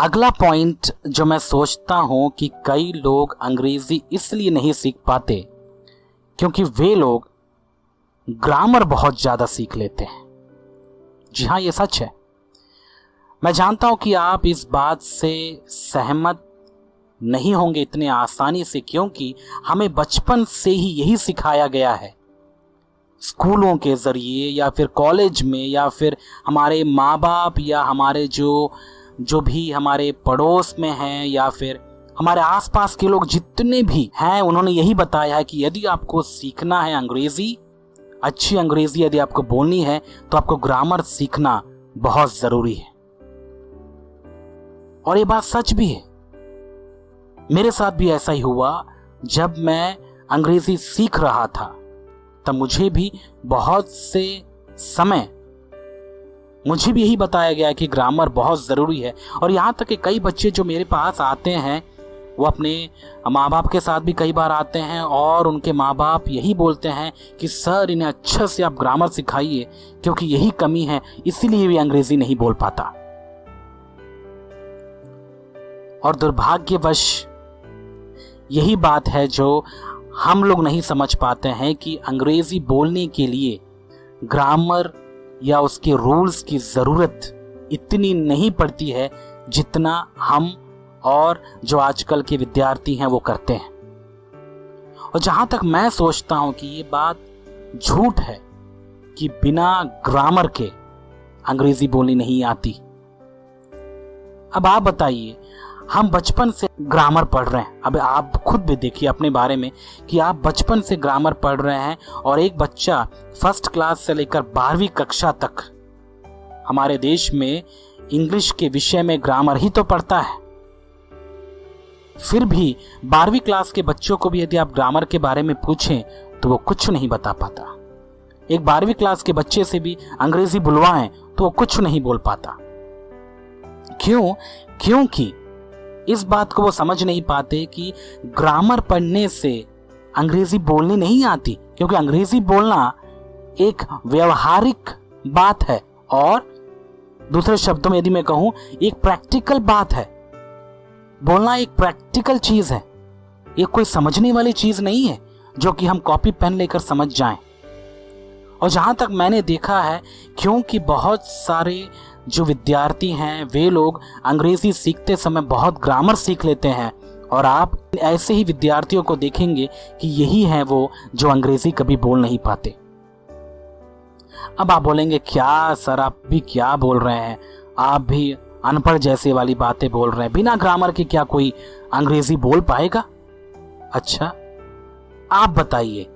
अगला पॉइंट जो मैं सोचता हूं कि कई लोग अंग्रेजी इसलिए नहीं सीख पाते क्योंकि वे लोग ग्रामर बहुत ज़्यादा सीख लेते हैं। जी हाँ, ये सच है। मैं जानता हूं कि आप इस बात से सहमत नहीं होंगे इतने आसानी से, क्योंकि हमें बचपन से ही यही सिखाया गया है, स्कूलों के ज़रिए या फिर कॉलेज में या फिर हमारे माँ बाप या हमारे जो भी हमारे पड़ोस में हैं या फिर हमारे आसपास के लोग जितने भी हैं, उन्होंने यही बताया है कि यदि आपको सीखना है अंग्रेज़ी, अच्छी अंग्रेज़ी यदि आपको बोलनी है तो आपको ग्रामर सीखना बहुत ज़रूरी है। और ये बात सच भी है। मेरे साथ भी ऐसा ही हुआ। जब मैं अंग्रेज़ी सीख रहा था तब मुझे भी बहुत से समय मुझे भी यही बताया गया कि ग्रामर बहुत ज़रूरी है। और यहाँ तक कि कई बच्चे जो मेरे पास आते हैं वो अपने माँ बाप के साथ भी कई बार आते हैं और उनके माँ बाप यही बोलते हैं कि सर इन्हें अच्छे से आप ग्रामर सिखाइए, क्योंकि यही कमी है, इसीलिए वे अंग्रेज़ी नहीं बोल पाता। और दुर्भाग्यवश यही बात है जो हम लोग नहीं समझ पाते हैं कि अंग्रेज़ी बोलने के लिए ग्रामर या उसके रूल्स की ज़रूरत इतनी नहीं पड़ती है जितना हम और जो आजकल के विद्यार्थी हैं वो करते हैं। और जहाँ तक मैं सोचता हूँ कि ये बात झूठ है कि बिना ग्रामर के अंग्रेज़ी बोलनी नहीं आती। अब आप बताइए, हम बचपन से ग्रामर पढ़ रहे हैं। अब आप खुद भी देखिए अपने बारे में कि आप बचपन से ग्रामर पढ़ रहे हैं और एक बच्चा फर्स्ट क्लास से लेकर 12वीं कक्षा तक हमारे देश में इंग्लिश के विषय में ग्रामर ही तो पढ़ता है। फिर भी 12वीं क्लास के बच्चों को भी यदि आप ग्रामर के बारे में पूछें तो वो कुछ नहीं बता पाता। एक 12वीं क्लास के बच्चे से भी अंग्रेज़ी बुलवाएं तो वो कुछ नहीं बोल पाता। क्यों? क्योंकि इस बात को वो समझ नहीं पाते कि ग्रामर पढ़ने से अंग्रेज़ी बोलनी नहीं आती, क्योंकि अंग्रेज़ी बोलना एक व्यवहारिक बात है और दूसरे शब्दों में यदि मैं कहूँ एक प्रैक्टिकल बात है। बोलना एक प्रैक्टिकल चीज़ है, ये कोई समझने वाली चीज़ नहीं है जो कि हम कॉपी पेन लेकर समझ जाएं। और जहाँ तक मैंने देखा है, क्योंकि बहुत सारे जो विद्यार्थी हैं वे लोग अंग्रेज़ी सीखते समय बहुत ग्रामर सीख लेते हैं, और आप ऐसे ही विद्यार्थियों को देखेंगे कि यही हैं वो जो अंग्रेज़ी कभी बोल नहीं पाते। अब आप बोलेंगे, क्या सर आप भी क्या बोल रहे हैं, आप भी अनपढ़ जैसे वाली बातें बोल रहे हैं, बिना ग्रामर के क्या कोई अंग्रेज़ी बोल पाएगा? अच्छा, आप बताइए,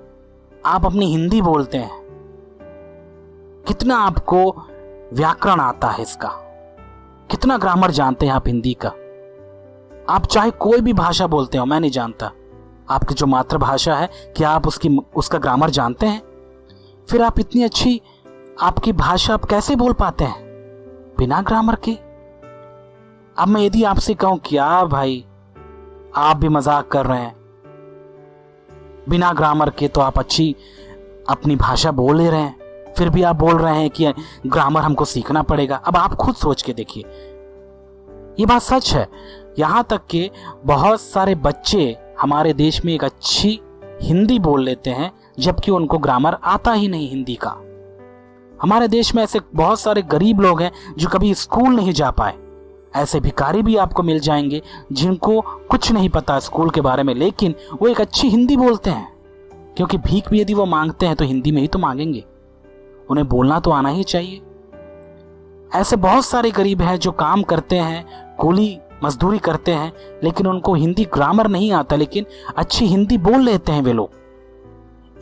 आप अपनी हिंदी बोलते हैं, कितना आपको व्याकरण आता है इसका, कितना ग्रामर जानते हैं आप हिंदी का? आप चाहे कोई भी भाषा बोलते हो, मैं नहीं जानता, आपकी जो मातृभाषा है क्या आप उसका ग्रामर जानते हैं? फिर आप इतनी अच्छी आपकी भाषा आप कैसे बोल पाते हैं बिना ग्रामर के? अब मैं यदि आपसे कहूं, क्या भाई आप भी मजाक कर रहे हैं, बिना ग्रामर के तो आप अच्छी अपनी भाषा बोल ले रहे हैं, फिर भी आप बोल रहे हैं कि ग्रामर हमको सीखना पड़ेगा। अब आप खुद सोच के देखिए, ये बात सच है। यहाँ तक कि बहुत सारे बच्चे हमारे देश में एक अच्छी हिंदी बोल लेते हैं जबकि उनको ग्रामर आता ही नहीं हिंदी का। हमारे देश में ऐसे बहुत सारे गरीब लोग हैं जो कभी स्कूल नहीं जा पाए। ऐसे भिखारी भी आपको मिल जाएंगे जिनको कुछ नहीं पता स्कूल के बारे में, लेकिन वो एक अच्छी हिंदी बोलते हैं, क्योंकि भीख भी यदि वो मांगते हैं तो हिंदी में ही तो मांगेंगे, उन्हें बोलना तो आना ही चाहिए। ऐसे बहुत सारे गरीब हैं जो काम करते हैं, कूली मजदूरी करते हैं, लेकिन उनको हिंदी ग्रामर नहीं आता, लेकिन अच्छी हिंदी बोल लेते हैं वे लोग।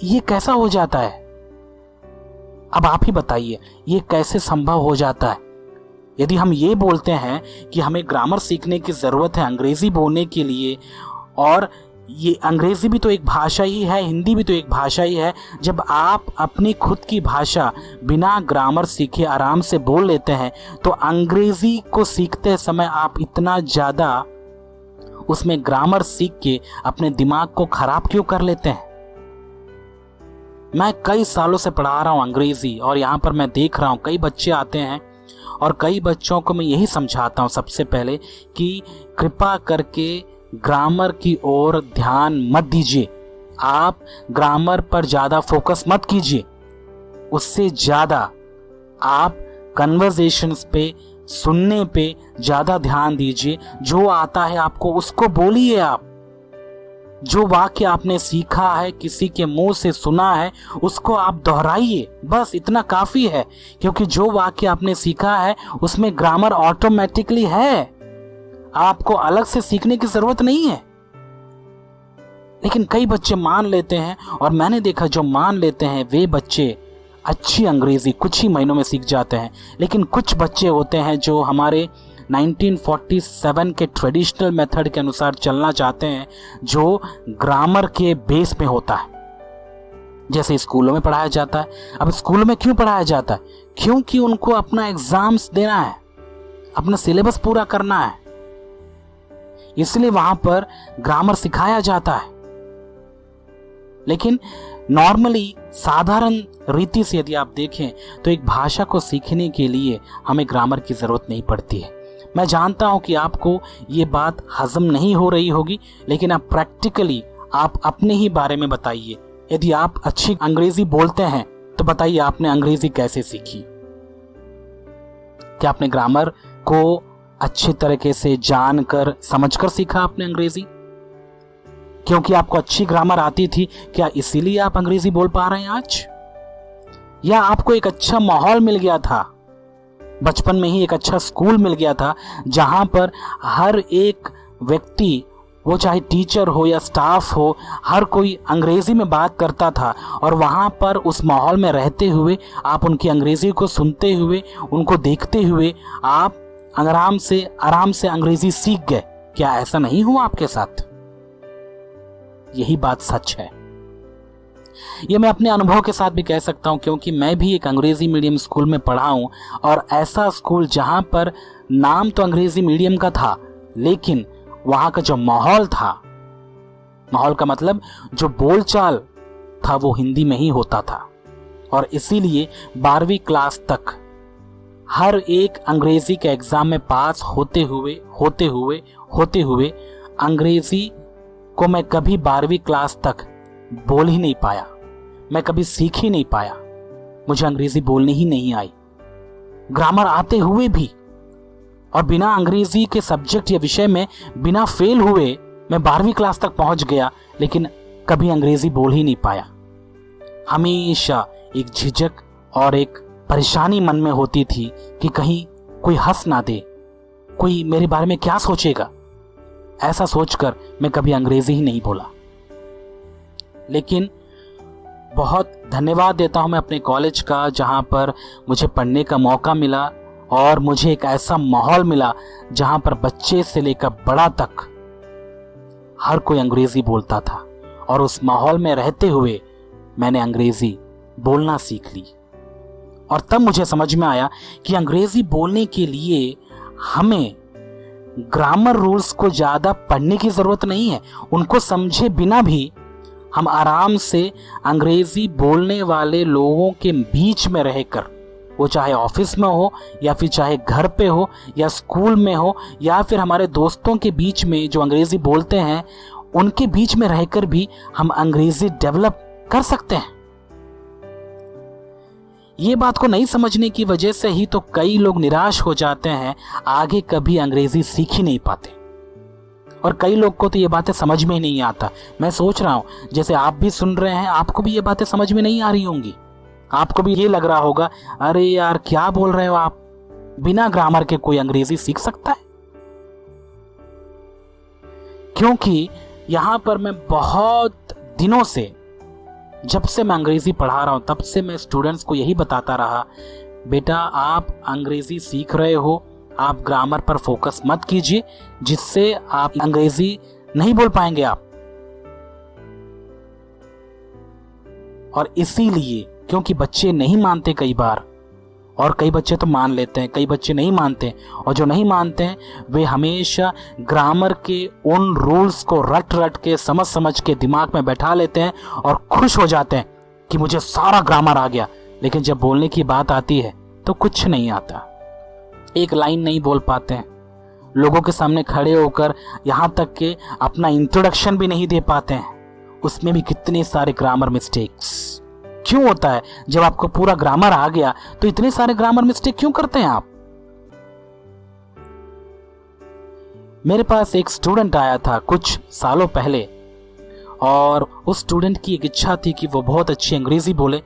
ये कैसा हो जाता है? अब आप ही बताइए, ये कैसे संभव हो जाता है? यदि हम ये बोलते हैं कि हमें ग्रामर सीखने की ज़रूरत है अंग्रेज़ी बोलने के लिए, और ये अंग्रेज़ी भी तो एक भाषा ही है, हिंदी भी तो एक भाषा ही है, जब आप अपनी खुद की भाषा बिना ग्रामर सीखे आराम से बोल लेते हैं तो अंग्रेज़ी को सीखते समय आप इतना ज़्यादा उसमें ग्रामर सीख के अपने दिमाग को ख़राब क्यों कर लेते हैं? मैं कई सालों से पढ़ा रहा हूँ अंग्रेज़ी, और यहाँ पर मैं देख रहा हूँ कई बच्चे आते हैं और कई बच्चों को मैं यही समझाता हूँ सबसे पहले कि कृपा करके ग्रामर की ओर ध्यान मत दीजिए। आप ग्रामर पर ज़्यादा फोकस मत कीजिए, उससे ज़्यादा आप कन्वर्सेशंस पे, सुनने पे ज़्यादा ध्यान दीजिए। जो आता है आपको उसको बोलिए। आप जो वाक्य आपने सीखा है, किसी के मुंह से सुना है, उसको आप दोहराइए। बस इतना काफ़ी है, क्योंकि जो वाक्य आपने सीखा है उसमें ग्रामर ऑटोमेटिकली है, आपको अलग से सीखने की ज़रूरत नहीं है। लेकिन कई बच्चे मान लेते हैं, और मैंने देखा जो मान लेते हैं वे बच्चे अच्छी अंग्रेज़ी कुछ ही महीनों में सीख जाते हैं। लेकिन कुछ बच्चे होते हैं जो हमारे 1947 के ट्रेडिशनल मेथड के अनुसार चलना चाहते हैं, जो ग्रामर के बेस में होता है, जैसे स्कूलों में पढ़ाया जाता है। अब स्कूलों में क्यों पढ़ाया जाता है? क्योंकि उनको अपना एग्जाम्स देना है, अपना सिलेबस पूरा करना है, इसलिए वहां पर ग्रामर सिखाया जाता है। लेकिन नॉर्मली, साधारण रीति से यदि आप देखें तो एक भाषा को सीखने के लिए हमें ग्रामर की ज़रूरत नहीं पड़ती है। मैं जानता हूं कि आपको ये बात हजम नहीं हो रही होगी, लेकिन आप प्रैक्टिकली आप अपने ही बारे में बताइए। यदि आप अच्छी अंग्रेजी बोलते हैं तो बताइए आपने अंग्रेजी कैसे सीखी? क्या आपने ग्रामर को अच्छे तरीके से जानकर, समझकर सीखा आपने अंग्रेजी? क्योंकि आपको अच्छी ग्रामर आती थी, क्या इसीलिए आप अंग्रेजी बोल पा रहे हैं आज? या आपको एक अच्छा माहौल मिल गया था, बचपन में ही एक अच्छा स्कूल मिल गया था, जहां पर हर एक व्यक्ति, वो चाहे टीचर हो या स्टाफ हो, हर कोई अंग्रेजी में बात करता था, और वहां पर उस माहौल में रहते हुए आप उनकी अंग्रेजी को सुनते हुए, उनको देखते हुए आप आराम से अंग्रेजी सीख गए? क्या ऐसा नहीं हुआ आपके साथ? यही बात सच है। ये मैं अपने अनुभव के साथ भी कह सकता हूं, क्योंकि मैं भी एक अंग्रेजी मीडियम स्कूल में पढ़ा हूं, और ऐसा स्कूल जहां पर नाम तो अंग्रेजी मीडियम का था, लेकिन वहां का जो माहौल था, माहौल का मतलब जो बोलचाल था, वो हिंदी में ही होता था। और इसीलिए 12वीं क्लास तक हर एक अंग्रेजी के एग्जाम में पास होते हुए अंग्रेजी को मैं कभी 12वीं क्लास तक बोल ही नहीं पाया, मैं कभी सीख ही नहीं पाया, मुझे अंग्रेजी बोलनी ही नहीं आई। ग्रामर आते हुए भी, और बिना अंग्रेजी के सब्जेक्ट या विषय में बिना फेल हुए मैं 12वीं क्लास तक पहुंच गया, लेकिन कभी अंग्रेजी बोल ही नहीं पाया। हमेशा एक झिझक और एक परेशानी मन में होती थी कि कहीं कोई हंस ना दे, कोई मेरे बारे में क्या सोचेगा, ऐसा सोचकर मैं कभी अंग्रेजी ही नहीं बोला। लेकिन बहुत धन्यवाद देता हूं मैं अपने कॉलेज का, जहां पर मुझे पढ़ने का मौका मिला, और मुझे एक ऐसा माहौल मिला जहां पर बच्चे से लेकर बड़ा तक हर कोई अंग्रेजी बोलता था, और उस माहौल में रहते हुए मैंने अंग्रेजी बोलना सीख ली। और तब मुझे समझ में आया कि अंग्रेजी बोलने के लिए हमें ग्रामर रूल्स को ज़्यादा पढ़ने की ज़रूरत नहीं है। उनको समझे बिना भी हम आराम से अंग्रेजी बोलने वाले लोगों के बीच में रहकर, वो चाहे ऑफिस में हो, या फिर चाहे घर पे हो, या स्कूल में हो, या फिर हमारे दोस्तों के बीच में जो अंग्रेजी बोलते हैं, उनके बीच में रहकर भी हम अंग्रेजी डेवलप कर सकते हैं। ये बात को नहीं समझने की वजह से ही तो कई लोग निराश हो जाते हैं, आगे कभी अंग्रेजी सीख ही नहीं पाते। और कई लोग को तो ये बातें समझ में ही नहीं आता। मैं सोच रहा हूं जैसे आप भी सुन रहे हैं, आपको भी ये बातें समझ में नहीं आ रही होंगी, आपको भी ये लग रहा होगा, अरे यार क्या बोल रहे हो आप, बिना ग्रामर के कोई अंग्रेजी सीख सकता है? क्योंकि यहां पर मैं बहुत दिनों से, जब से मैं अंग्रेजी पढ़ा रहा हूं, तब से मैं स्टूडेंट्स को यही बताता रहा, बेटा आप अंग्रेजी सीख रहे हो, आप ग्रामर पर फोकस मत कीजिए, जिससे आप अंग्रेजी नहीं बोल पाएंगे आप। और इसीलिए, क्योंकि बच्चे नहीं मानते कई बार, और कई बच्चे तो मान लेते हैं, कई बच्चे नहीं मानते, और जो नहीं मानते हैं वे हमेशा ग्रामर के उन रूल्स को रट रट के, समझ समझ के दिमाग में बैठा लेते हैं, और खुश हो जाते हैं कि मुझे सारा ग्रामर आ गया। लेकिन जब बोलने की बात आती है तो कुछ नहीं आता, एक लाइन नहीं बोल पाते हैं, लोगों के सामने खड़े होकर यहाँ तक कि अपना इंट्रोडक्शन भी नहीं दे पाते हैं, उसमें भी कितने सारे ग्रामर मिस्टेक्स। क्यों होता है? जब आपको पूरा ग्रामर आ गया तो इतने सारे ग्रामर मिस्टेक क्यों करते हैं आप? मेरे पास एक स्टूडेंट आया था कुछ सालों पहले, और उस स्टूडेंट की एक इच्छा थी कि वो बहुत अच्छी अंग्रेजी बोले,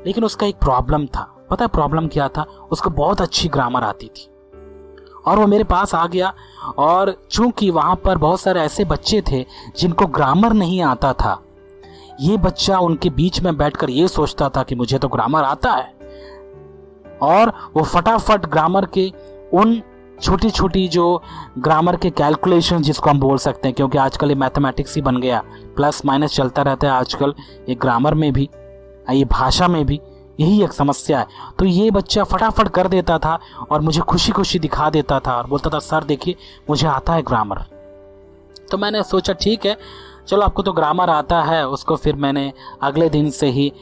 लेकिन उसका एक प्रॉब्लम था। पता है प्रॉब्लम क्या था? उसको बहुत अच्छी ग्रामर आती थी और वो मेरे पास आ गया, और चूंकि वहां पर बहुत सारे ऐसे बच्चे थे जिनको ग्रामर नहीं आता था, ये बच्चा उनके बीच में बैठकर ये सोचता था कि मुझे तो ग्रामर आता है, और वो फटाफट ग्रामर के उन छोटी छोटी जो ग्रामर के कैलकुलेशन जिसको हम बोल सकते हैं, क्योंकि आजकल ये मैथमेटिक्स ही बन गया, प्लस माइनस चलता रहता है आजकल, ये ग्रामर में भी, ये भाषा में भी यही एक समस्या है। तो ये बच्चा फटाफट कर देता था और मुझे खुशी खुशी दिखा देता था और बोलता था सर देखिए मुझे आता है ग्रामर। तो मैंने सोचा ठीक है, चलो आपको तो ग्रामर आता है। उसको फिर मैंने अगले दिन से ही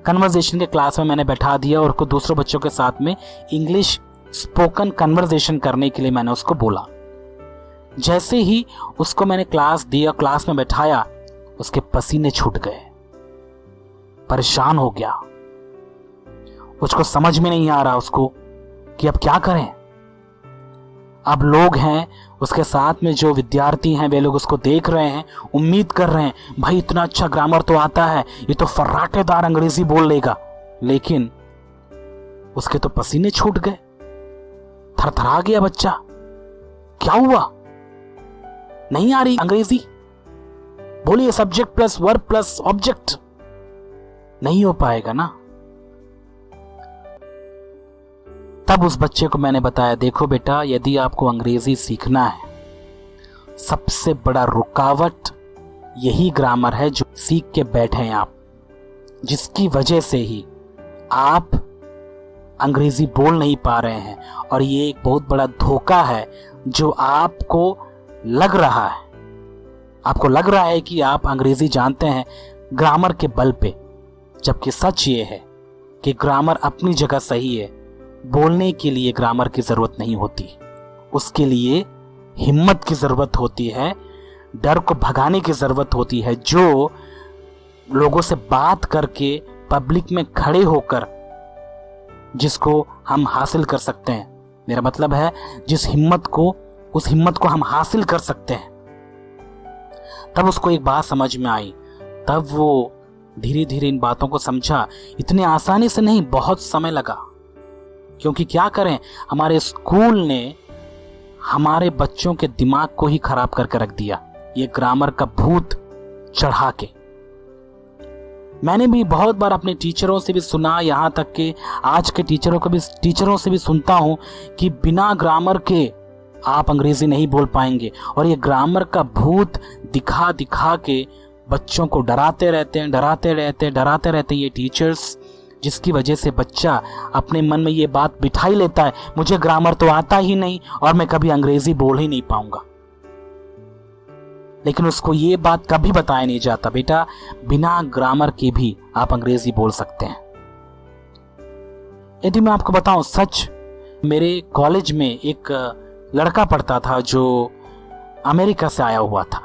कन्वर्सेशन के क्लास में मैंने बैठा दिया और उसको दूसरों बच्चों के साथ में इंग्लिश स्पोकन कन्वर्सेशन करने के लिए मैंने उसको बोला। जैसे ही उसको मैंने क्लास दिया, क्लास में बैठाया, उसके पसीने छूट गए, परेशान हो गया, उसको समझ में नहीं आ रहा उसको कि अब क्या करें। अब लोग हैं उसके साथ में, जो विद्यार्थी हैं वे लोग उसको देख रहे हैं, उम्मीद कर रहे हैं भाई इतना अच्छा ग्रामर तो आता है, ये तो फर्राटेदार अंग्रेजी बोल लेगा, लेकिन उसके तो पसीने छूट गए, थरथरा गया बच्चा। क्या हुआ? नहीं आ रही अंग्रेजी? बोलिए subject plus verb plus object, नहीं हो पाएगा ना। तब उस बच्चे को मैंने बताया देखो बेटा, यदि आपको अंग्रेजी सीखना है, सबसे बड़ा रुकावट यही ग्रामर है जो सीख के बैठे हैं आप, जिसकी वजह से ही आप अंग्रेजी बोल नहीं पा रहे हैं। और ये एक बहुत बड़ा धोखा है जो आपको लग रहा है। आपको लग रहा है कि आप अंग्रेजी जानते हैं ग्रामर के बल पे, जबकि सच ये है कि ग्रामर अपनी जगह सही है। बोलने के लिए ग्रामर की जरूरत नहीं होती, उसके लिए हिम्मत की जरूरत होती है, डर को भगाने की जरूरत होती है, जो लोगों से बात करके पब्लिक में खड़े होकर जिसको हम हासिल कर सकते हैं। मेरा मतलब है जिस हिम्मत को, उस हिम्मत को हम हासिल कर सकते हैं। तब उसको एक बात समझ में आई, तब वो धीरे धीरे इन बातों को समझा। इतने आसानी से नहीं, बहुत समय लगा, क्योंकि क्या करें, हमारे स्कूल ने हमारे बच्चों के दिमाग को ही खराब करके रख दिया, ये ग्रामर का भूत चढ़ा के। मैंने भी बहुत बार अपने टीचरों से भी सुना, यहाँ तक कि आज के टीचरों से भी सुनता हूँ कि बिना ग्रामर के आप अंग्रेजी नहीं बोल पाएंगे, और ये ग्रामर का भूत दिखा दिखा के बच्चों को डराते रहते हैं ये टीचर्स, जिसकी वजह से बच्चा अपने मन में ये बात बिठाई लेता है मुझे ग्रामर तो आता ही नहीं और मैं कभी अंग्रेजी बोल ही नहीं पाऊंगा। लेकिन उसको ये बात कभी बताया नहीं जाता, बेटा बिना ग्रामर के भी आप अंग्रेजी बोल सकते हैं। यदि मैं आपको बताऊं सच, मेरे कॉलेज में एक लड़का पढ़ता था जो अमेरिका से आया हुआ था,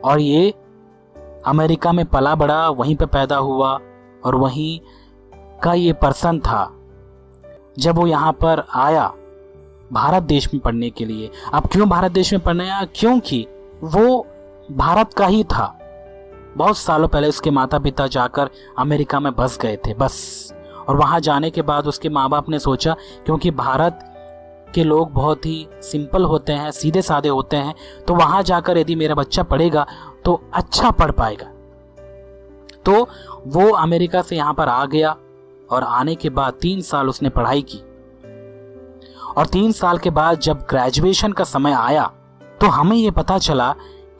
और ये अमेरिका में पला बड़ा, वहीं पे पैदा हुआ और वहीं का ये पर्सन था। जब वो यहाँ पर आया भारत देश में पढ़ने के लिए, अब क्यों भारत देश में पढ़ने आया? क्योंकि वो भारत का ही था। बहुत सालों पहले उसके माता पिता जाकर अमेरिका में बस गए थे बस, और वहाँ जाने के बाद उसके माँ बाप ने सोचा क्योंकि भारत के लोग बहुत ही सिंपल होते हैं, सीधे साधे होते हैं, तो वहाँ जाकर यदि मेरा बच्चा पढ़ेगा तो अच्छा पढ़ पाएगा। तो वो अमेरिका से यहाँ पर आ गया, और आने के बाद 3 साल उसने पढ़ाई की, और 3 साल के बाद जब ग्रेजुएशन का समय आया तो हमें ये पता चला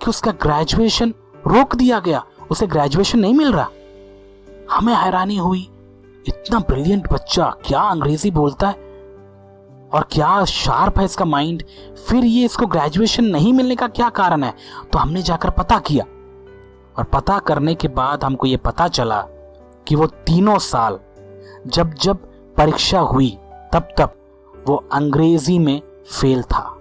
कि उसका ग्रेजुएशन रोक दिया गया, उसे ग्रेजुएशन नहीं मिल रहा। हमें हैरानी हुई, इतना ब्रिलियंट बच्चा क्या अंग्रेजी बोलता है और क्या शार्प है इसका माइंड, फिर ये इसको ग्रेजुएशन नहीं मिलने का क्या कारण है? तो हमने जाकर पता किया, और पता करने के बाद हमको ये पता चला कि वो 3 साल जब जब परीक्षा हुई तब वो अंग्रेजी में फेल था।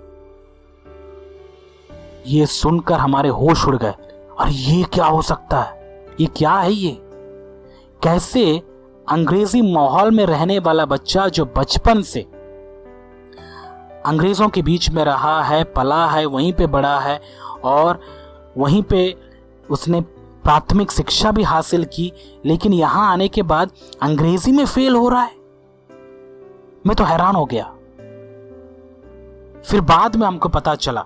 ये सुनकर हमारे होश उड़ गए। और ये क्या हो सकता है? ये क्या है? ये कैसे अंग्रेजी माहौल में रहने वाला बच्चा जो बचपन से अंग्रेजों के बीच में रहा है, पला है, वहीं पे बड़ा है और वहीं पे उसने प्राथमिक शिक्षा भी हासिल की, लेकिन यहां आने के बाद अंग्रेजी में फेल हो रहा है। मैं तो हैरान हो गया। फिर बाद में हमको पता चला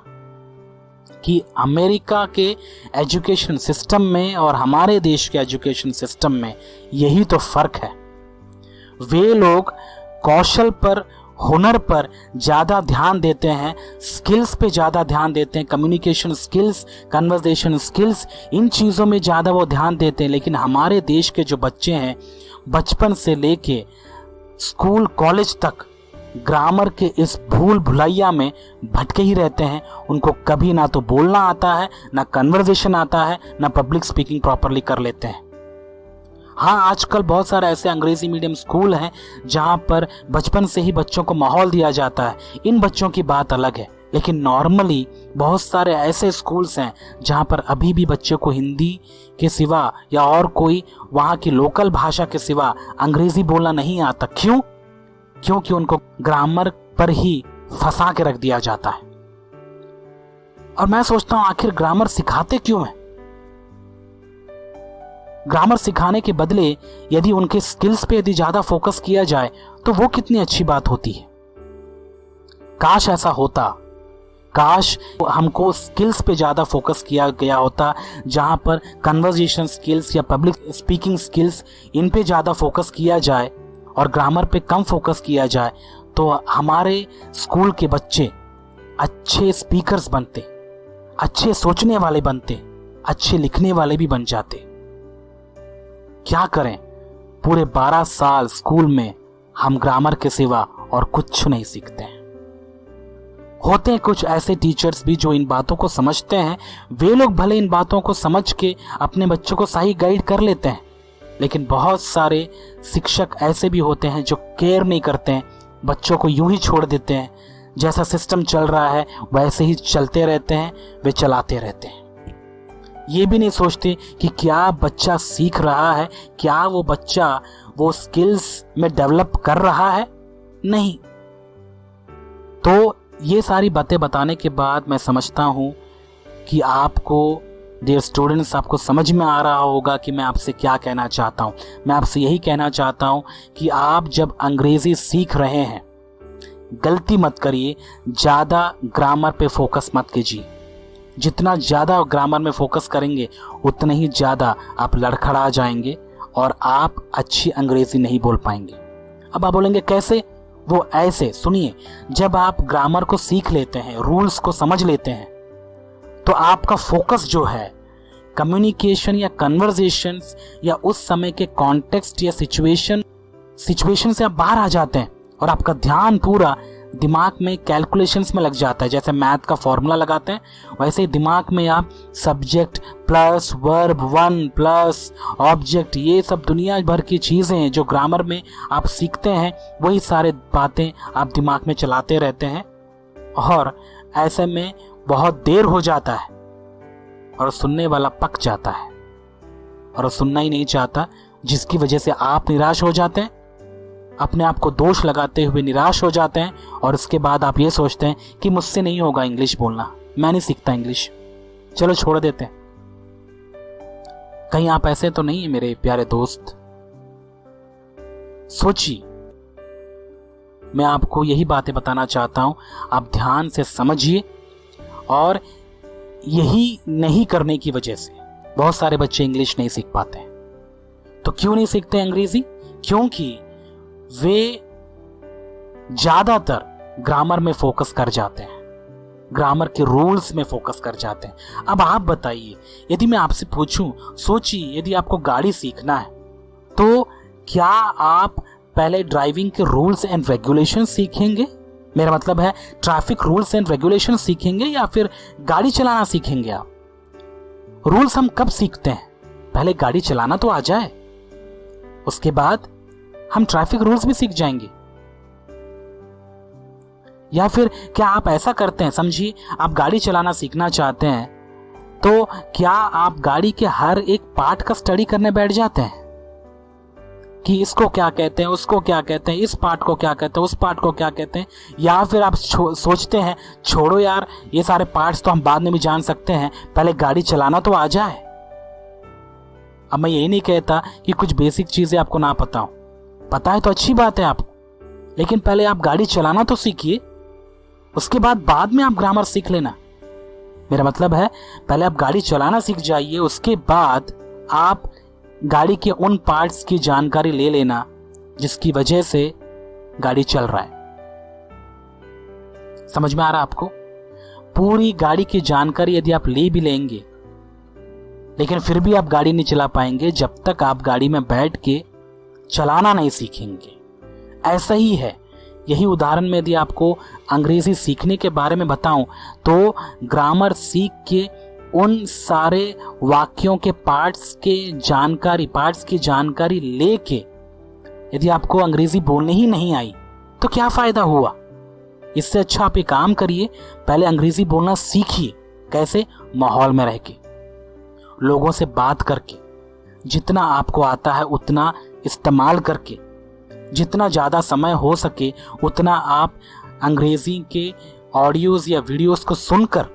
कि अमेरिका के एजुकेशन सिस्टम में और हमारे देश के एजुकेशन सिस्टम में यही तो फर्क है। वे लोग कौशल पर, हुनर पर ज़्यादा ध्यान देते हैं, स्किल्स पे ज़्यादा ध्यान देते हैं, कम्युनिकेशन स्किल्स, कन्वर्सेशन स्किल्स, इन चीज़ों में ज़्यादा वो ध्यान देते हैं। लेकिन हमारे देश के जो बच्चे हैं बचपन से लेके स्कूल कॉलेज तक ग्रामर के इस भूल भुलैया में भटके ही रहते हैं। उनको कभी ना तो बोलना आता है, ना कन्वर्सेशन आता है, ना पब्लिक स्पीकिंग प्रॉपरली कर लेते हैं। हाँ, आजकल बहुत सारे ऐसे अंग्रेजी मीडियम स्कूल हैं जहाँ पर बचपन से ही बच्चों को माहौल दिया जाता है, इन बच्चों की बात अलग है। लेकिन नॉर्मली बहुत सारे ऐसे स्कूल्स हैं जहाँ पर अभी भी बच्चे को हिंदी के सिवा या और कोई वहाँ की लोकल भाषा के सिवा अंग्रेजी बोलना नहीं आता। क्यों? क्योंकि उनको ग्रामर पर ही फंसा के रख दिया जाता है। और मैं सोचता हूं आखिर ग्रामर सिखाते क्यों हैं? ग्रामर सिखाने के बदले यदि उनके स्किल्स पे यदि ज्यादा फोकस किया जाए तो वो कितनी अच्छी बात होती है। काश ऐसा होता, काश हमको स्किल्स पे ज्यादा फोकस किया गया होता, जहां पर कन्वर्सेशन स्किल्स या पब्लिक स्पीकिंग स्किल्स इन पे ज्यादा फोकस किया जाए और ग्रामर पे कम फोकस किया जाए तो हमारे स्कूल के बच्चे अच्छे स्पीकर्स बनते, अच्छे सोचने वाले बनते, अच्छे लिखने वाले भी बन जाते। क्या करें, पूरे 12 साल स्कूल में हम ग्रामर के सिवा और कुछ नहीं सीखते हैं। होते हैं कुछ ऐसे टीचर्स भी जो इन बातों को समझते हैं। वे लोग भले इन बातों को समझ के अपने बच्चों को सही गाइड कर लेते हैं, लेकिन बहुत सारे शिक्षक ऐसे भी होते हैं जो केयर नहीं करते हैं, बच्चों को यूं ही छोड़ देते हैं। जैसा सिस्टम चल रहा है वैसे ही चलते रहते हैं, वे चलाते रहते हैं। ये भी नहीं सोचते कि क्या बच्चा सीख रहा है, क्या वो बच्चा वो स्किल्स में डेवलप कर रहा है। नहीं। तो ये सारी बातें बताने के बाद मैं समझता हूं कि आपको डियर स्टूडेंट्स, आपको समझ में आ रहा होगा कि मैं आपसे क्या कहना चाहता हूं। मैं आपसे यही कहना चाहता हूं कि आप जब अंग्रेजी सीख रहे हैं, गलती मत करिए, ज़्यादा ग्रामर पे फोकस मत कीजिए। जितना ज़्यादा ग्रामर में फोकस करेंगे उतने ही ज़्यादा आप लड़खड़ा जाएंगे और आप अच्छी अंग्रेजी नहीं बोल पाएंगे। अब आप बोलेंगे कैसे? वो ऐसे, सुनिए, जब आप ग्रामर को सीख लेते हैं, रूल्स को समझ लेते हैं, तो आपका फोकस जो है कम्युनिकेशन या कन्वर्सेशंस या उस समय के कॉन्टेक्स्ट या सिचुएशन से आप बाहर आ जाते हैं और आपका ध्यान पूरा दिमाग में कैलकुलेशंस में लग जाता है। जैसे मैथ का फॉर्मूला लगाते हैं वैसे ही दिमाग में आप subject plus verb, one plus object, ये सब दुनिया भर की चीज़ें हैं जो ग्रामर में आप सीखते हैं, वही सारे बातें आप दिमाग में चलाते रहते हैं और ऐसे में बहुत देर हो जाता है और सुनने वाला पक जाता है और सुनना ही नहीं चाहता, जिसकी वजह से आप निराश हो जाते हैं, अपने आप को दोष लगाते हुए निराश हो जाते हैं और उसके बाद आप ये सोचते हैं कि मुझसे नहीं होगा इंग्लिश बोलना, मैं नहीं सीखता इंग्लिश, चलो छोड़ देते हैं। कहीं आप ऐसे तो नहीं है मेरे प्यारे दोस्त? सोचिए, मैं आपको यही बातें बताना चाहता हूं, आप ध्यान से समझिए। और यही नहीं करने की वजह से बहुत सारे बच्चे इंग्लिश नहीं सीख पाते हैं। तो क्यों नहीं सीखते अंग्रेजी? क्योंकि वे ज्यादातर ग्रामर में फोकस कर जाते हैं, ग्रामर के रूल्स में फोकस कर जाते हैं। अब आप बताइए, यदि मैं आपसे पूछूं, सोचिए, यदि आपको गाड़ी सीखना है तो क्या आप पहले ड्राइविंग के रूल्स एंड रेगुलेशन सीखेंगे? मेरा मतलब है ट्रैफिक रूल्स एंड रेगुलेशन सीखेंगे या फिर गाड़ी चलाना सीखेंगे आप? रूल्स हम कब सीखते हैं? पहले गाड़ी चलाना तो आ जाए, उसके बाद हम ट्रैफिक रूल्स भी सीख जाएंगे। या फिर क्या आप ऐसा करते हैं, समझिए आप गाड़ी चलाना सीखना चाहते हैं, तो क्या आप गाड़ी के हर एक पार्ट का स्टडी करने बैठ जाते हैं कि इसको क्या कहते हैं, उसको क्या कहते हैं, इस पार्ट को क्या कहते हैं, उस पार्ट को क्या कहते हैं, या फिर आप सोचते हैं छोड़ो यार ये सारे पार्ट्स तो हम बाद में भी जान सकते हैं, पहले गाड़ी चलाना तो आ जाए। अब मैं यही नहीं कहता कि कुछ बेसिक चीजें आपको ना पता हो, पता है तो अच्छी बात है आपको, लेकिन पहले आप गाड़ी चलाना तो सीखिए, उसके बाद में आप ग्रामर सीख लेना। मेरा मतलब है पहले आप गाड़ी चलाना सीख जाइए, उसके बाद आप गाड़ी के उन पार्ट्स की जानकारी ले लेना जिसकी वजह से गाड़ी चल रहा है। समझ में आ रहा है आपको? पूरी गाड़ी की जानकारी यदि आप ले भी लेंगे, लेकिन फिर भी आप गाड़ी नहीं चला पाएंगे जब तक आप गाड़ी में बैठ के चलाना नहीं सीखेंगे। ऐसा ही है, यही उदाहरण में यदि आपको अंग्रेजी सीखने के बारे में बताऊं तो ग्रामर सीख के उन सारे वाक्यों के पार्ट्स की जानकारी लेके यदि आपको अंग्रेजी बोलने ही नहीं आई तो क्या फायदा हुआ? इससे अच्छा आप एक काम करिए, पहले अंग्रेजी बोलना सीखिए। कैसे? माहौल में रह के, लोगों से बात करके, जितना आपको आता है उतना इस्तेमाल करके, जितना ज़्यादा समय हो सके उतना आप अंग्रेजी के ऑडियोज या वीडियोस को सुनकर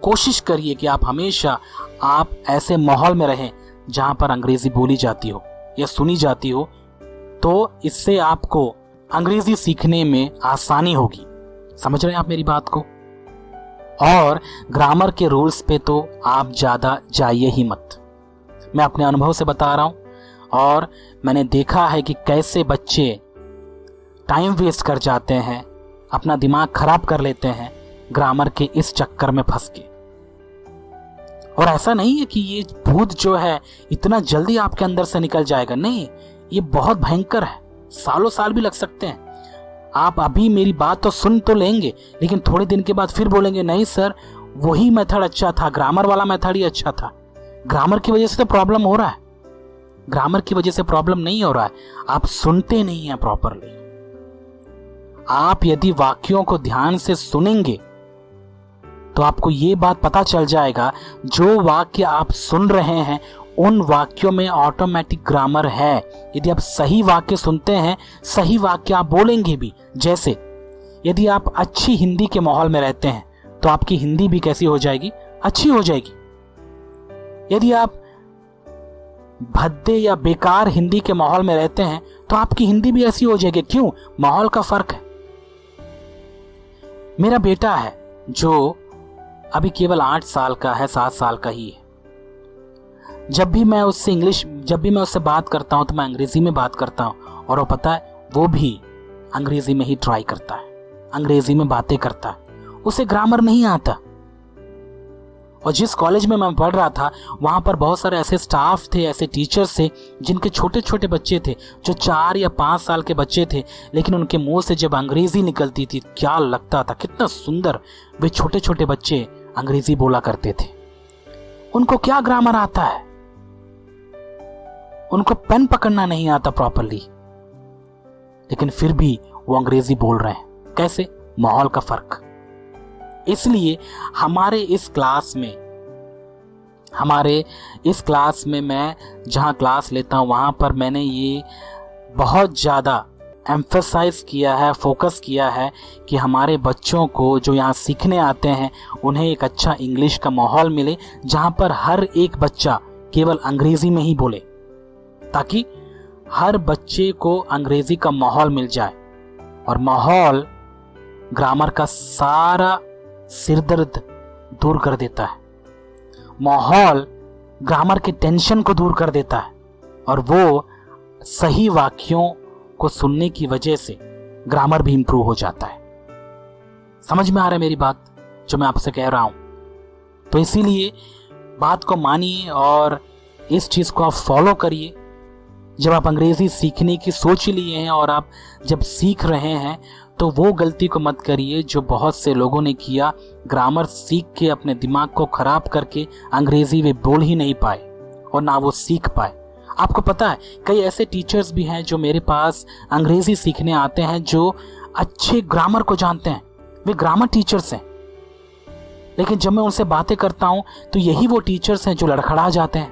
कोशिश करिए कि आप हमेशा ऐसे माहौल में रहें जहां पर अंग्रेजी बोली जाती हो या सुनी जाती हो, तो इससे आपको अंग्रेजी सीखने में आसानी होगी। समझ रहे हैं आप मेरी बात को? और ग्रामर के रूल्स पे तो आप ज़्यादा जाइए ही मत, मैं अपने अनुभव से बता रहा हूं, और मैंने देखा है कि कैसे बच्चे टाइम वेस्ट कर जाते हैं, अपना दिमाग खराब कर लेते हैं ग्रामर के इस चक्कर में फंस के। और ऐसा नहीं है कि ये भूत जो है इतना जल्दी आपके अंदर से निकल जाएगा, नहीं, ये बहुत भयंकर है, सालों साल भी लग सकते हैं। आप अभी मेरी बात तो सुन तो लेंगे, लेकिन थोड़े दिन के बाद फिर बोलेंगे नहीं सर वही मेथड अच्छा था, ग्रामर वाला मेथड ही अच्छा था। ग्रामर की वजह से तो प्रॉब्लम हो रहा है, ग्रामर की वजह से प्रॉब्लम नहीं हो रहा है, आप सुनते नहीं हैं प्रॉपरली। आप यदि वाक्यों को ध्यान से सुनेंगे तो आपको ये बात पता चल जाएगा जो वाक्य आप सुन रहे हैं उन वाक्यों में ऑटोमेटिक ग्रामर है। यदि आप सही वाक्य सुनते हैं, सही वाक्य आप बोलेंगे भी। जैसे यदि आप अच्छी हिंदी के माहौल में रहते हैं तो आपकी हिंदी भी कैसी हो जाएगी? अच्छी हो जाएगी। यदि आप भद्दे या बेकार हिंदी के माहौल में रहते हैं तो आपकी हिंदी भी ऐसी हो जाएगी। क्यों? माहौल का फर्क है। मेरा बेटा है जो अभी केवल 8 साल का है, 7 साल का ही है। जब भी मैं उससे बात करता हूं तो मैं अंग्रेजी में बात करता हूं, और वो पता है वो भी अंग्रेजी में ही ट्राई करता है, अंग्रेजी में बातें करता है, उसे ग्रामर नहीं आता। और जिस कॉलेज में मैं पढ़ रहा था वहां पर बहुत सारे ऐसे स्टाफ थे, ऐसे टीचर्स थे जिनके छोटे छोटे बच्चे थे, जो 4 या 5 साल के बच्चे थे, लेकिन उनके मुंह से जब अंग्रेजी निकलती थी क्या लगता था, कितना सुंदर वे छोटे छोटे बच्चे अंग्रेजी बोला करते थे। उनको क्या ग्रामर आता है? उनको पेन पकड़ना नहीं आता प्रॉपरली, लेकिन फिर भी वो अंग्रेजी बोल रहे हैं। कैसे? माहौल का फर्क। इसलिए हमारे इस क्लास में मैं जहां क्लास लेता हूं वहां पर मैंने ये बहुत ज़्यादा एम्फसाइज किया है, फोकस किया है कि हमारे बच्चों को जो यहाँ सीखने आते हैं उन्हें एक अच्छा इंग्लिश का माहौल मिले जहाँ पर हर एक बच्चा केवल अंग्रेजी में ही बोले, ताकि हर बच्चे को अंग्रेजी का माहौल मिल जाए। और माहौल ग्रामर का सारा सिरदर्द दूर कर देता है, माहौल ग्रामर के टेंशन को दूर कर देता है, और वो सही वाक्यों को सुनने की वजह से ग्रामर भी इंप्रूव हो जाता है। समझ में आ रहा है मेरी बात जो मैं आपसे कह रहा हूं? तो इसीलिए बात को मानिए और इस चीज को आप फॉलो करिए। जब आप अंग्रेजी सीखने की सोच लिए हैं और आप जब सीख रहे हैं तो वो गलती को मत करिए जो बहुत से लोगों ने किया, ग्रामर सीख के अपने दिमाग को खराब करके अंग्रेजी वे बोल ही नहीं पाए और ना वो सीख पाए। आपको पता है कई ऐसे टीचर्स भी हैं जो मेरे पास अंग्रेजी सीखने आते हैं जो अच्छे ग्रामर को जानते हैं, वे ग्रामर टीचर्स हैं। लेकिन जब मैं उनसे बातें करता हूं तो यही वो टीचर्स हैं जो लड़खड़ा जाते हैं,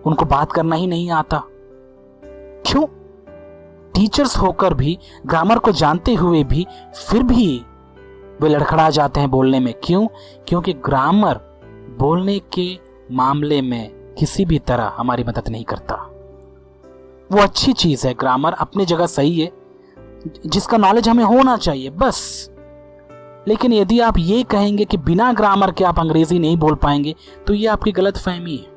उनको बात करना ही नहीं आता। क्यों? टीचर्स होकर भी, ग्रामर को जानते हुए भी, फिर भी वे लड़खड़ा जाते हैं बोलने में। क्यों? क्योंकि ग्रामर बोलने के मामले में किसी भी तरह हमारी मदद नहीं करता। वो अच्छी चीज है, ग्रामर अपनी जगह सही है, जिसका नॉलेज हमें होना चाहिए बस। लेकिन यदि आप ये कहेंगे कि बिना ग्रामर के आप अंग्रेजी नहीं बोल पाएंगे, तो ये आपकी गलतफहमी है।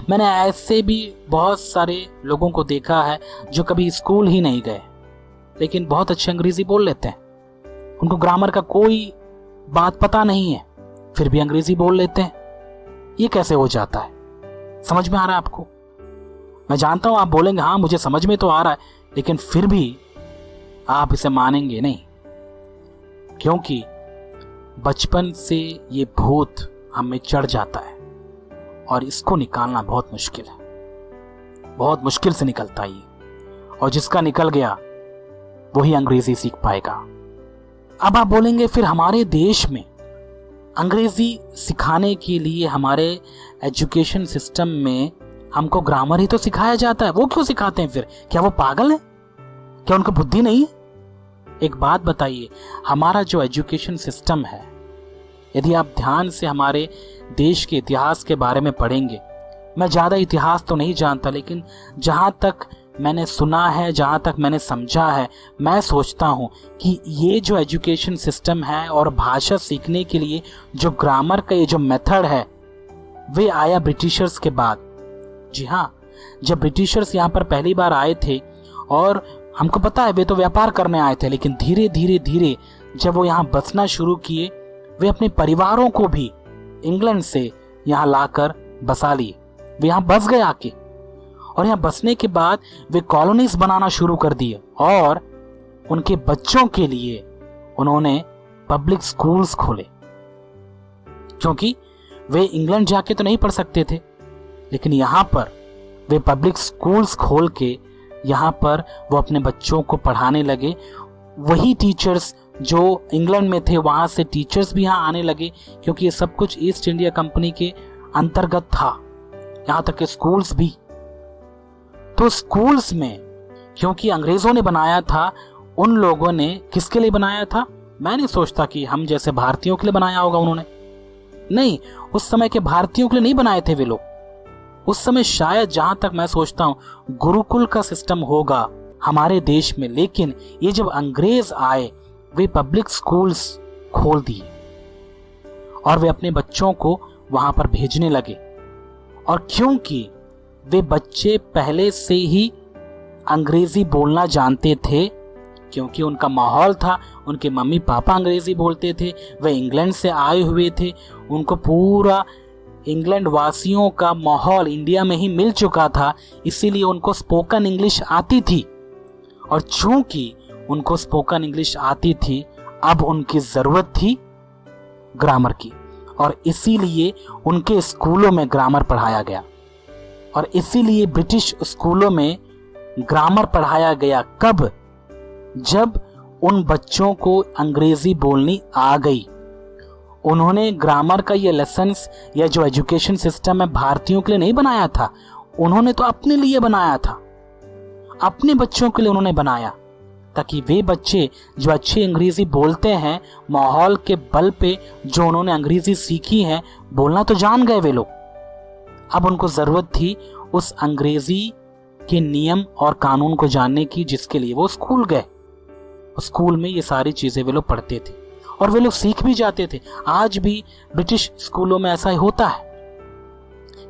मैंने ऐसे भी बहुत सारे लोगों को देखा है जो कभी स्कूल ही नहीं गए, लेकिन बहुत अच्छे अंग्रेजी बोल लेते हैं। उनको ग्रामर का कोई बात पता नहीं है, फिर भी अंग्रेजी बोल लेते हैं। ये कैसे हो जाता है? समझ में आ रहा है आपको? मैं जानता हूं आप बोलेंगे हाँ मुझे समझ में तो आ रहा है, लेकिन फिर भी आप इसे मानेंगे नहीं, क्योंकि बचपन से ये भूत हमें चढ़ जाता है और इसको निकालना बहुत मुश्किल है, बहुत मुश्किल से निकलता है ये। और जिसका निकल गया वही अंग्रेजी सीख पाएगा। अब आप बोलेंगे फिर हमारे देश में अंग्रेजी सिखाने के लिए हमारे एजुकेशन सिस्टम में हमको ग्रामर ही तो सिखाया जाता है, वो क्यों सिखाते हैं फिर? क्या वो पागल है? क्या उनको बुद्धि नहीं है? एक बात बताइए, हमारा जो एजुकेशन सिस्टम है, यदि आप ध्यान से हमारे देश के इतिहास के बारे में पढ़ेंगे, मैं ज़्यादा इतिहास तो नहीं जानता, लेकिन जहाँ तक मैंने सुना है, जहाँ तक मैंने समझा है, मैं सोचता हूँ कि ये जो एजुकेशन सिस्टम है और भाषा सीखने के लिए जो ग्रामर का ये जो मेथड है, वे आया ब्रिटिशर्स के बाद। जी हाँ, जब ब्रिटिशर्स यहाँ पर पहली बार आए थे, और हमको पता है वे तो व्यापार करने आए थे, लेकिन धीरे धीरे धीरे जब वो यहाँ बसना शुरू किए, वे अपने परिवारों को भी इंग्लैंड से यहाँ लाकर बसा लिए। वे यहाँ बस गए आके, और यहाँ बसने के बाद वे कॉलोनीज बनाना शुरू कर दिए, और उनके बच्चों के लिए उन्होंने पब्लिक स्कूल्स खोले, क्योंकि वे इंग्लैंड जाके तो नहीं पढ़ सकते थे, लेकिन यहाँ पर वे पब्लिक स्कूल्स खोल के यहाँ पर वो अपने बच्चों को पढ़ाने लगे। वही टीचर्स जो इंग्लैंड में थे, वहाँ से टीचर्स भी यहाँ आने लगे, क्योंकि ये सब कुछ ईस्ट इंडिया कंपनी के अंतर्गत था, यहाँ तक के स्कूल्स भी। तो स्कूल्स में क्योंकि अंग्रेजों ने बनाया था, उन लोगों ने किसके लिए बनाया था? मैं नहीं सोचता कि हम जैसे भारतीयों के लिए बनाया होगा उन्होंने, नहीं, उस समय के भारतीयों के लिए नहीं बनाए थे वे लोग। उस समय शायद, जहां तक मैं सोचता हूं, गुरुकुल का सिस्टम होगा हमारे देश में। लेकिन ये जब अंग्रेज आए, वे पब्लिक स्कूल्स खोल दिए और वे अपने बच्चों को वहां पर भेजने लगे। और क्योंकि वे बच्चे पहले से ही अंग्रेजी बोलना जानते थे, क्योंकि उनका माहौल था, उनके मम्मी पापा अंग्रेजी बोलते थे, वे इंग्लैंड से आए हुए थे, उनको पूरा इंग्लैंड वासियों का माहौल इंडिया में ही मिल चुका था, इसीलिए उनको स्पोकन इंग्लिश आती थी। और चूंकि उनको स्पोकन इंग्लिश आती थी, अब उनकी जरूरत थी ग्रामर की, और इसीलिए उनके स्कूलों में ग्रामर पढ़ाया गया। और इसीलिए ब्रिटिश स्कूलों में ग्रामर पढ़ाया गया। कब? जब उन बच्चों को अंग्रेजी बोलनी आ गई। उन्होंने ग्रामर का ये लेसन्स या जो एजुकेशन सिस्टम है भारतीयों के लिए नहीं बनाया था, उन्होंने तो अपने लिए बनाया था, अपने बच्चों के लिए उन्होंने बनाया, ताकि वे बच्चे जो अच्छी अंग्रेजी बोलते हैं, माहौल के बल पे जो उन्होंने अंग्रेजी सीखी है, बोलना तो जान गए वे लोग। अब उनको जरूरत थी उस अंग्रेजी के नियम और कानून को जानने की, जिसके लिए वो स्कूल गए। स्कूल में ये सारी चीजें वे लोग पढ़ते थे और वे लोग सीख भी जाते थे। आज भी ब्रिटिश स्कूलों में ऐसा ही होता है,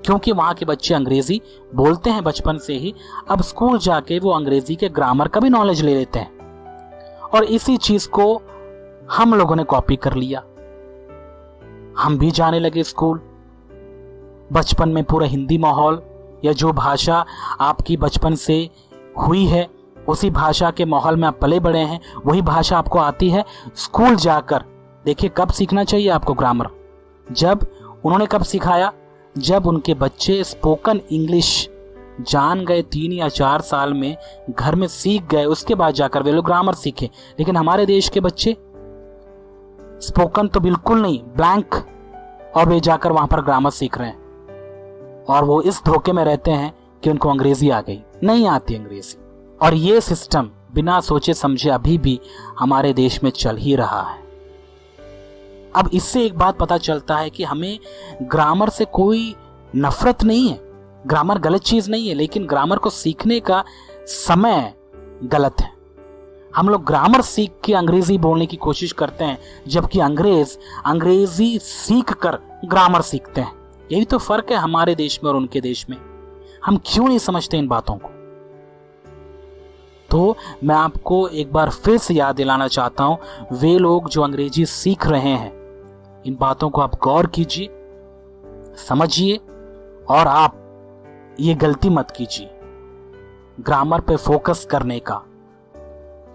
क्योंकि वहां के बच्चे अंग्रेजी बोलते हैं बचपन से ही। अब स्कूल जाके वो अंग्रेजी के ग्रामर का भी नॉलेज ले लेते हैं, और इसी चीज को हम लोगों ने कॉपी कर लिया। हम भी जाने लगे स्कूल। बचपन में पूरा हिंदी माहौल, या जो भाषा आपकी बचपन से हुई है, उसी भाषा के माहौल में आप पले बड़े हैं, वही भाषा आपको आती है। स्कूल जाकर देखिए कब सीखना चाहिए आपको ग्रामर? जब उन्होंने कब सिखाया? जब उनके बच्चे स्पोकन इंग्लिश जान गए 3 या 4 साल में, घर में सीख गए, उसके बाद जाकर वे लोग ग्रामर सीखे। लेकिन हमारे देश के बच्चे स्पोकन तो बिल्कुल नहीं, ब्लैंक, और वे जाकर वहां पर ग्रामर सीख रहे हैं और वो इस धोखे में रहते हैं कि उनको अंग्रेजी आ गई। नहीं आती अंग्रेजी। और ये सिस्टम बिना सोचे समझे अभी भी हमारे देश में चल ही रहा है। अब इससे एक बात पता चलता है कि हमें ग्रामर से कोई नफरत नहीं है, ग्रामर गलत चीज नहीं है, लेकिन ग्रामर को सीखने का समय गलत है। हम लोग ग्रामर सीख के अंग्रेजी बोलने की कोशिश करते हैं, जबकि अंग्रेजी सीख कर ग्रामर सीखते हैं। यही तो फर्क है हमारे देश में और उनके देश में। हम क्यों नहीं समझते इन बातों को? तो मैं आपको एक बार फिर से याद दिलाना चाहता हूं, वे लोग जो अंग्रेजी सीख रहे हैं, इन बातों को आप गौर कीजिए, समझिए, और आप ये गलती मत कीजिए ग्रामर पे फोकस करने का,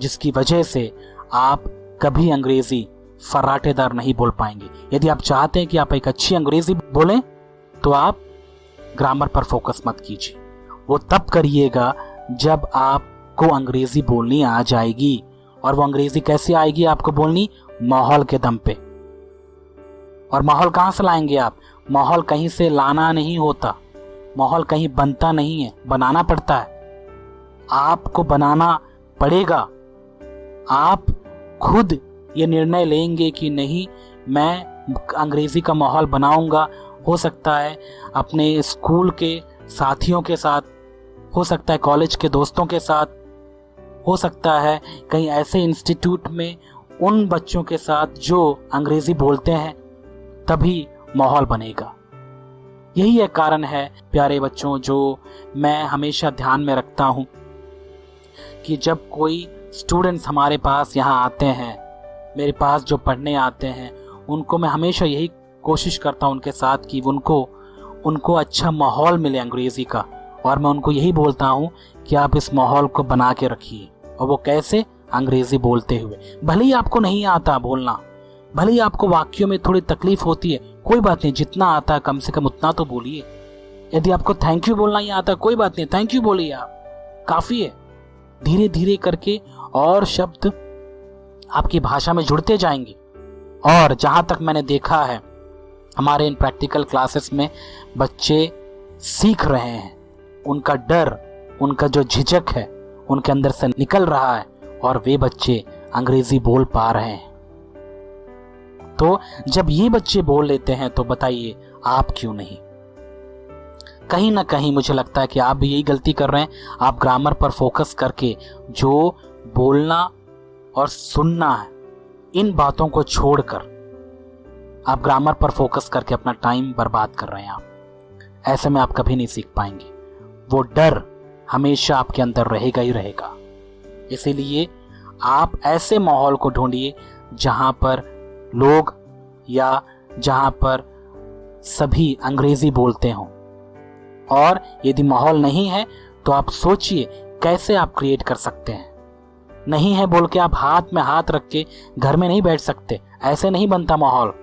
जिसकी वजह से आप कभी अंग्रेजी फर्राटेदार नहीं बोल पाएंगे। यदि आप चाहते हैं कि आप एक अच्छी अंग्रेजी बोलें, तो आप ग्रामर पर फोकस मत कीजिए। वो तब करिएगा जब आपको अंग्रेजी बोलनी आ जाएगी। और वो अंग्रेजी कैसे आएगी आपको बोलनी? माहौल के दम पे। और माहौल कहां से लाएंगे आप? माहौल कहीं से लाना नहीं होता, माहौल कहीं बनता नहीं है, बनाना पड़ता है। आपको बनाना पड़ेगा। आप खुद ये निर्णय लेंगे कि नहीं, मैं अंग्रेजी का माहौल बनाऊंगा। हो सकता है अपने स्कूल के साथियों के साथ, हो सकता है कॉलेज के दोस्तों के साथ, हो सकता है कहीं ऐसे इंस्टीट्यूट में उन बच्चों के साथ जो अंग्रेजी बोलते हैं, तभी माहौल बनेगा। यही एक कारण है प्यारे बच्चों, जो मैं हमेशा ध्यान में रखता हूं कि जब कोई स्टूडेंट्स हमारे पास यहाँ आते हैं, मेरे पास जो पढ़ने आते हैं, उनको मैं हमेशा यही कोशिश करता हूँ उनके साथ कि उनको अच्छा माहौल मिले अंग्रेजी का। और मैं उनको यही बोलता हूँ कि आप इस माहौल को बना के रखिए। और वो कैसे? अंग्रेजी बोलते हुए। भले ही आपको नहीं आता बोलना, भले ही आपको वाक्यों में थोड़ी तकलीफ होती है, कोई बात नहीं, जितना आता है कम से कम उतना तो बोलिए। यदि आपको थैंक यू बोलना ही आता है, कोई बात नहीं, थैंक यू बोलिए, आप काफी है। धीरे धीरे करके और शब्द आपकी भाषा में जुड़ते जाएंगे। और जहां तक मैंने देखा है, हमारे इन प्रैक्टिकल क्लासेस में बच्चे सीख रहे हैं, उनका डर, उनका जो झिझक है उनके अंदर से निकल रहा है और वे बच्चे अंग्रेजी बोल पा रहे हैं। तो जब ये बच्चे बोल लेते हैं तो बताइए आप क्यों नहीं? कहीं ना कहीं मुझे लगता है कि आप भी यही गलती कर रहे हैं। आप ग्रामर पर फोकस करके जो बोलना और सुनना है, इन बातों को छोड़कर आप ग्रामर पर फोकस करके अपना टाइम बर्बाद कर रहे हैं। आप ऐसे में आप कभी नहीं सीख पाएंगे। वो डर हमेशा आपके अंदर रहेगा ही रहेगा। इसीलिए आप ऐसे माहौल को ढूंढिए जहां पर लोग या जहां पर सभी अंग्रेजी बोलते हों। और यदि माहौल नहीं है तो आप सोचिए कैसे आप क्रिएट कर सकते हैं। नहीं है बोल के आप हाथ में हाथ रख के घर में नहीं बैठ सकते, ऐसे नहीं बनता माहौल।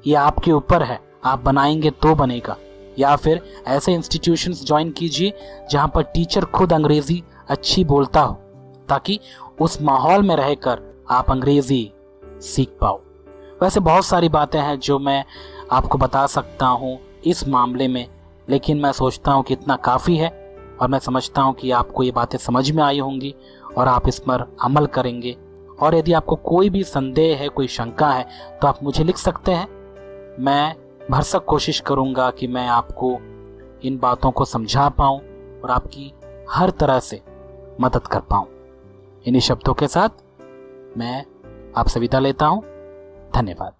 ये आपके ऊपर है, आप बनाएंगे तो बनेगा। या फिर ऐसे इंस्टीट्यूशंस ज्वाइन कीजिए जहां पर टीचर खुद अंग्रेजी अच्छी बोलता हो, ताकि उस माहौल में रहकर आप अंग्रेजी सीख पाओ। वैसे बहुत सारी बातें हैं जो मैं आपको बता सकता हूं इस मामले में, लेकिन मैं सोचता हूं कि इतना काफ़ी है। और मैं समझता हूं कि आपको ये बातें समझ में आई होंगी और आप इस पर अमल करेंगे। और यदि आपको कोई भी संदेह है, कोई शंका है, तो आप मुझे लिख सकते हैं। मैं भरसक कोशिश करूंगा कि मैं आपको इन बातों को समझा पाऊं और आपकी हर तरह से मदद कर पाऊं। इन्हीं शब्दों के साथ मैं आपसे विदा लेता हूं। धन्यवाद।